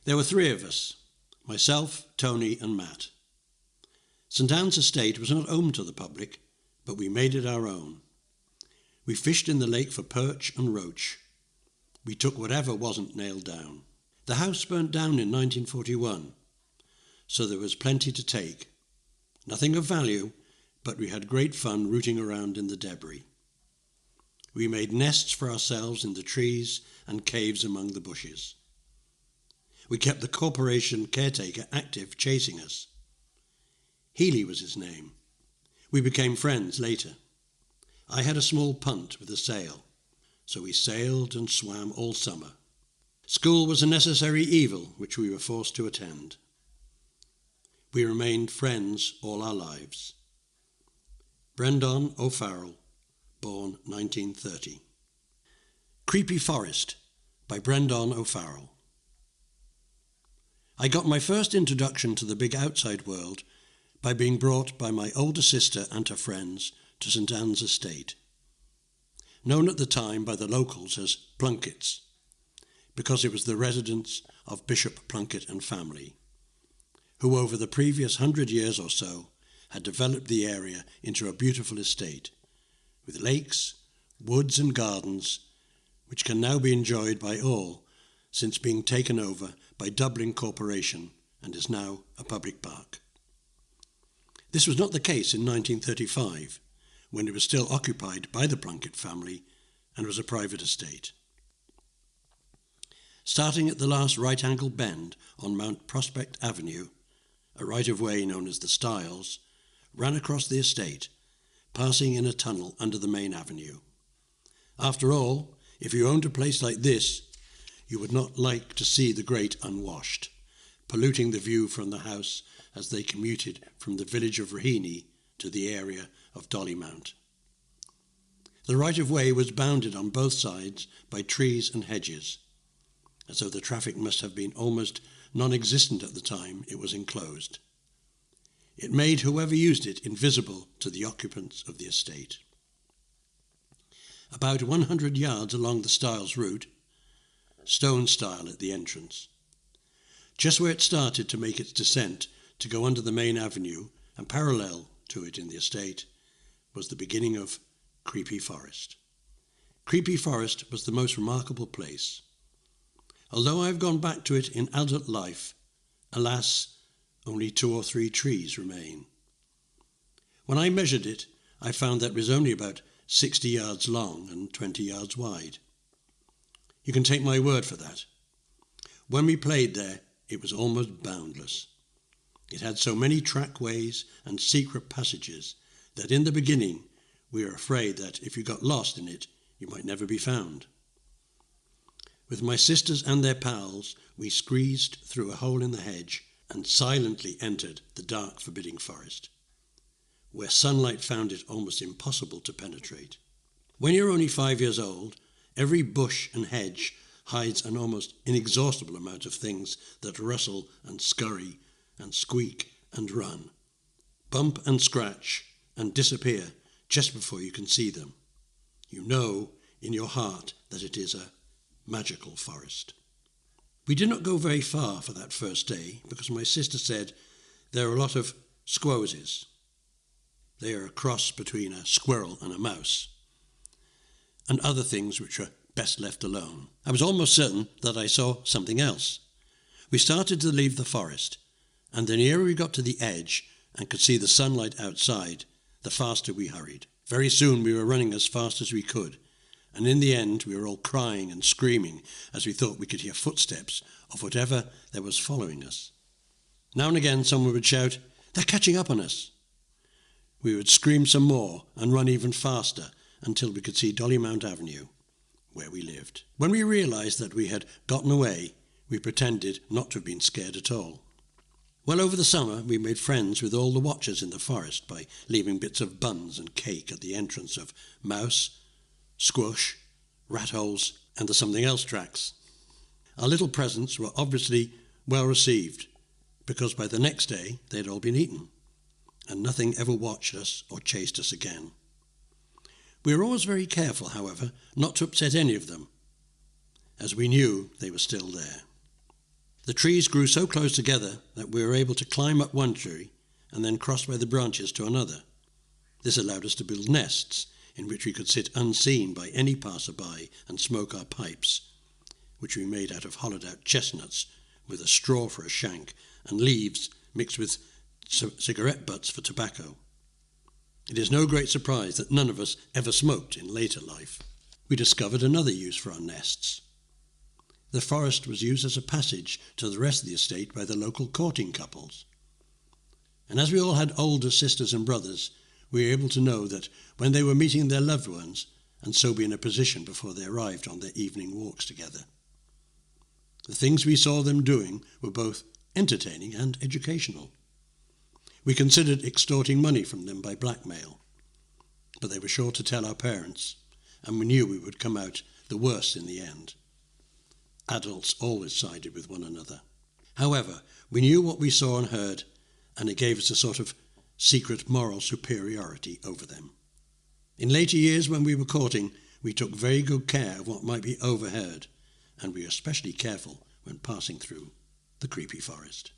There were three of us, myself, Tony and Matt. St Anne's estate was not open to the public, but we made it our own. We fished in the lake for perch and roach. We took whatever wasn't nailed down. The house burnt down in 1941, so there was plenty to take. Nothing of value, but we had great fun rooting around in the debris. We made nests for ourselves in the trees and caves among the bushes. We kept the corporation caretaker active, chasing us. Healy was his name. We became friends later. I had a small punt with a sail, so we sailed and swam all summer. School was a necessary evil which we were forced to attend. We remained friends all our lives. Brendan O'Farrell, born 1930. Creepy Forest by Brendan O'Farrell. I got my first introduction to the big outside world by being brought by my older sister and her friends to St Anne's estate, known at the time by the locals as Plunkett's, because it was the residence of Bishop Plunkett and family, who over the previous 100 years or so had developed the area into a beautiful estate, with lakes, woods and gardens, which can now be enjoyed by all since being taken over by Dublin Corporation and is now a public park. This was not the case in 1935, when it was still occupied by the Plunkett family and was a private estate. Starting at the last right-angle bend on Mount Prospect Avenue, a right-of-way known as the Styles ran across the estate, passing in a tunnel under the main avenue. After all, if you owned a place like this, you would not like to see the grate unwashed, polluting the view from the house as they commuted from the village of Raheny to the area of Dollymount. The right-of-way was bounded on both sides by trees and hedges, as though the traffic must have been almost non-existent at the time it was enclosed. It made whoever used it invisible to the occupants of the estate. About 100 yards along the Styles route, stone style at the entrance, just where it started to make its descent to go under the main avenue and parallel to it in the estate, was the beginning of Creepy Forest. Creepy Forest was the most remarkable place. Although I have gone back to it in adult life, alas, only 2 or 3 trees remain. When I measured it, I found that it was only about 60 yards long and 20 yards wide. You can take my word for that. When we played there, it was almost boundless. It had so many trackways and secret passages that in the beginning we were afraid that if you got lost in it, you might never be found. With my sisters and their pals, we squeezed through a hole in the hedge and silently entered the dark, forbidding forest, where sunlight found it almost impossible to penetrate. When you're only 5 years old, every bush and hedge hides an almost inexhaustible amount of things that rustle and scurry and squeak and run, bump and scratch and disappear just before you can see them. You know in your heart that it is a magical forest. We did not go very far for that first day because my sister said there are a lot of squoses. They are a cross between a squirrel and a mouse, and other things which are best left alone. I was almost certain that I saw something else. We started to leave the forest, and the nearer we got to the edge and could see the sunlight outside, the faster we hurried. Very soon we were running as fast as we could, and in the end we were all crying and screaming as we thought we could hear footsteps of whatever there was following us. Now and again someone would shout, "They're catching up on us." We would scream some more and run even faster until we could see Dollymount Avenue, where we lived. When we realised that we had gotten away, we pretended not to have been scared at all. Well, over the summer we made friends with all the watchers in the forest by leaving bits of buns and cake at the entrance of Mouse, Squash, Rat Holes and the Something Else tracks. Our little presents were obviously well received, because by the next day they had all been eaten, and nothing ever watched us or chased us again. We were always very careful, however, not to upset any of them, as we knew they were still there. The trees grew so close together that we were able to climb up one tree and then cross by the branches to another. This allowed us to build nests in which we could sit unseen by any passer-by and smoke our pipes, which we made out of hollowed-out chestnuts with a straw for a shank and leaves mixed with cigarette butts for tobacco. It is no great surprise that none of us ever smoked in later life. We discovered another use for our nests. The forest was used as a passage to the rest of the estate by the local courting couples. And as we all had older sisters and brothers, we were able to know that when they were meeting their loved ones, and so be in a position before they arrived on their evening walks together. The things we saw them doing were both entertaining and educational. We considered extorting money from them by blackmail, but they were sure to tell our parents, and we knew we would come out the worst in the end. Adults always sided with one another. However, we knew what we saw and heard, and it gave us a sort of secret moral superiority over them. In later years, when we were courting, we took very good care of what might be overheard, and we were especially careful when passing through the creepy forest.